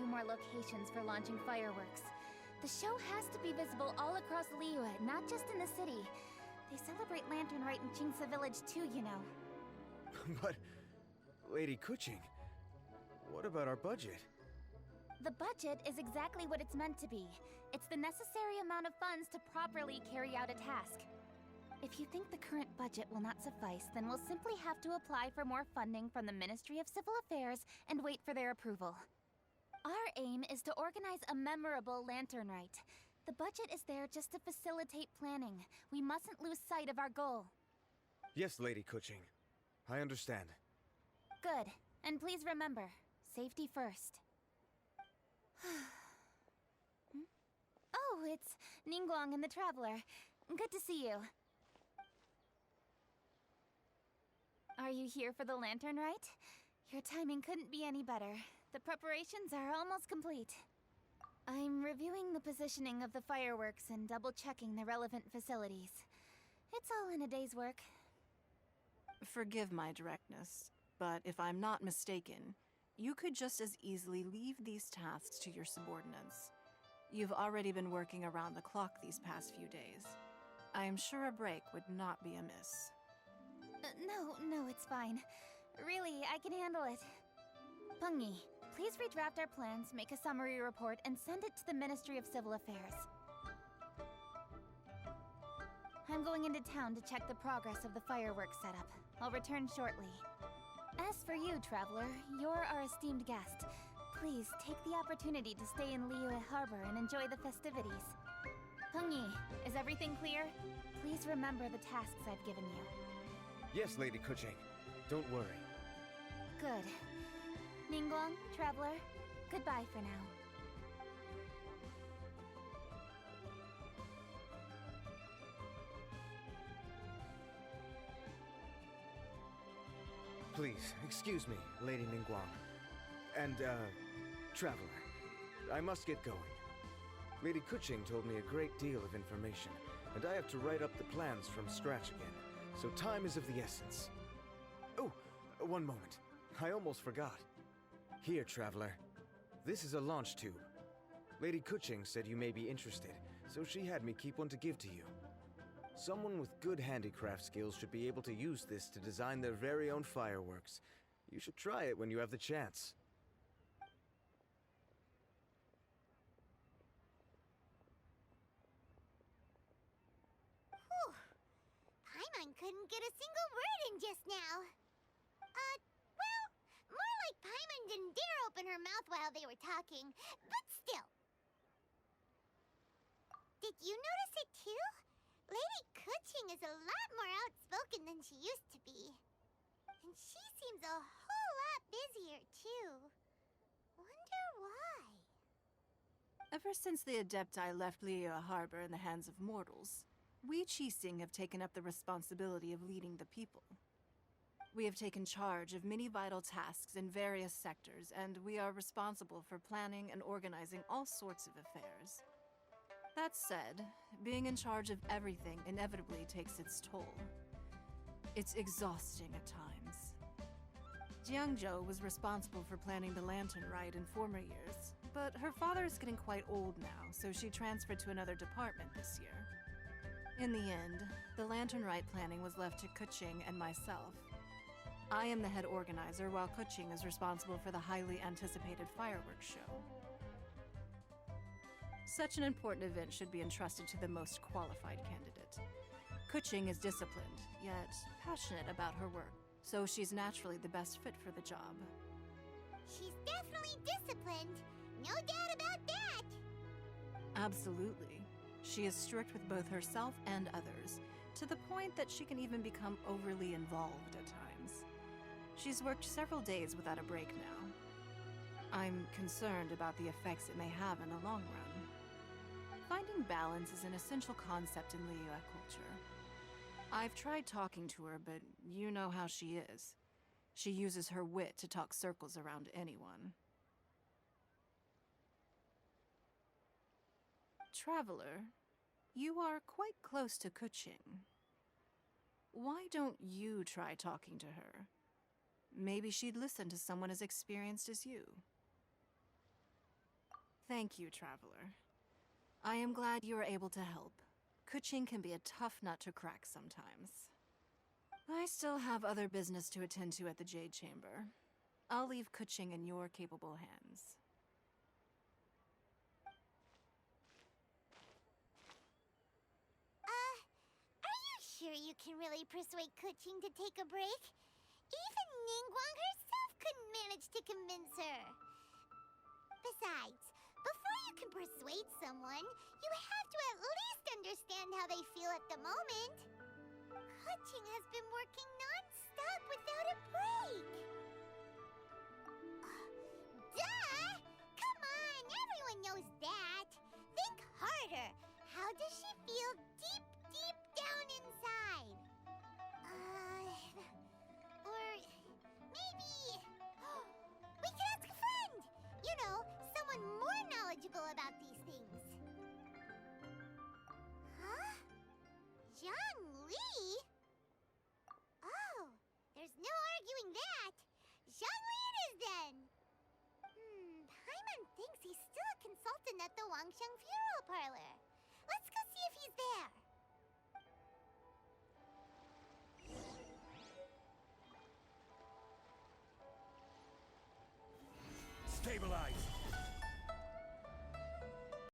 2 more locations for launching fireworks. The show has to be visible all across Liyue, not just in the city. They celebrate Lantern Rite in Qingce Village too, you know. But, Lady Keqing, what about our budget? The budget is exactly what it's meant to be. It's the necessary amount of funds to properly carry out a task. If you think the current budget will not suffice, then we'll simply have to apply for more funding from the Ministry of Civil Affairs and wait for their approval. Our aim is to organize a memorable Lantern Rite. The budget is there just to facilitate planning. We mustn't lose sight of our goal. Yes, Lady Keqing. I understand. Good. And please remember, safety first. Oh, it's NINNGUANG and the Traveler. Good to see you. Are you here for the Lantern Rite? Your timing couldn't be any better. The preparations are almost complete. I'm reviewing the positioning of the fireworks and double-checking the relevant facilities. It's all in a day's work. Forgive my directness, but if I'm not mistaken, you could just as easily leave these tasks to your subordinates. You've already been working around the clock these past few days. I am sure a break would not be amiss. No, it's fine. Really, I can handle it. Pengyi, please redraft our plans, make a summary report, and send it to the Ministry of Civil Affairs. I'm going into town to check the progress of the fireworks setup. I'll return shortly. As for you, Traveler, you're our esteemed guest. Please take the opportunity to stay in Liyue Harbor and enjoy the festivities. Pengyi, is everything clear? Please remember the tasks I've given you. Yes, Lady Keqing. Don't worry. Good. NINNGUANG, Traveler, goodbye for now. Please, excuse me, Lady NINNGUANG. And, Traveler, I must get going. Lady Keqing told me a great deal of information, and I have to write up the plans from scratch again, so time is of the essence. Oh, one moment. I almost forgot. Here, Traveler. This is a launch tube. Lady Keqing said you may be interested, so she had me keep one to give to you. Someone with good handicraft skills should be able to use this to design their very own fireworks. You should try it when you have the chance. Whew. Paimon couldn't get a single word in just now. Well, more like Paimon didn't dare open her mouth while they were talking, but still. Did you notice it too? Lady Keqing is a lot more outspoken than she used to be. And she seems a whole lot busier too. Wonder why? Ever since the Adepti left Liyue Harbor in the hands of mortals, we Qixing have taken up the responsibility of leading the people. We have taken charge of many vital tasks in various sectors, and we are responsible for planning and organizing all sorts of affairs. That said, being in charge of everything inevitably takes its toll. It's exhausting at times. Jiangzhou was responsible for planning the Lantern Rite in former years, but her father is getting quite old now, so she transferred to another department this year. In the end, the Lantern Rite planning was left to Keqing and myself. I am the head organizer, while Keqing is responsible for the highly anticipated fireworks show. Such an important event should be entrusted to the most qualified candidate. Keqing is disciplined, yet passionate about her work, so she's naturally the best fit for the job. She's definitely disciplined. No doubt about that. Absolutely. She is strict with both herself and others, to the point that she can even become overly involved at times. She's worked several days without a break now. I'm concerned about the effects it may have in the long run. Finding balance is an essential concept in Liyue culture. I've tried talking to her, but you know how she is. She uses her wit to talk circles around anyone. Traveler, you are quite close to Keqing. Why don't you try talking to her? Maybe she'd listen to someone as experienced as you. Thank you, Traveler. I am glad you were able to help. KEQING can be a tough nut to crack sometimes. I still have other business to attend to at the Jade Chamber. I'll leave KEQING in your capable hands. Are you sure you can really persuade KEQING to take a break? Even Ningguang herself couldn't manage to convince her. Besides, before you can persuade someone, you have to at least understand how they feel at the moment. KEQING has been working non-stop without a break. Duh! Come on, everyone knows that. Think harder. How does she feel deep, deep down inside? Or maybe we could ask a friend. You know, someone more knowledgeable about these things. Huh? Zhongli? Oh, there's no arguing that. Zhongli it is then. Paimon thinks he's still a consultant at the Wangsheng Funeral Parlor. Let's go see if he's there. Stabilize!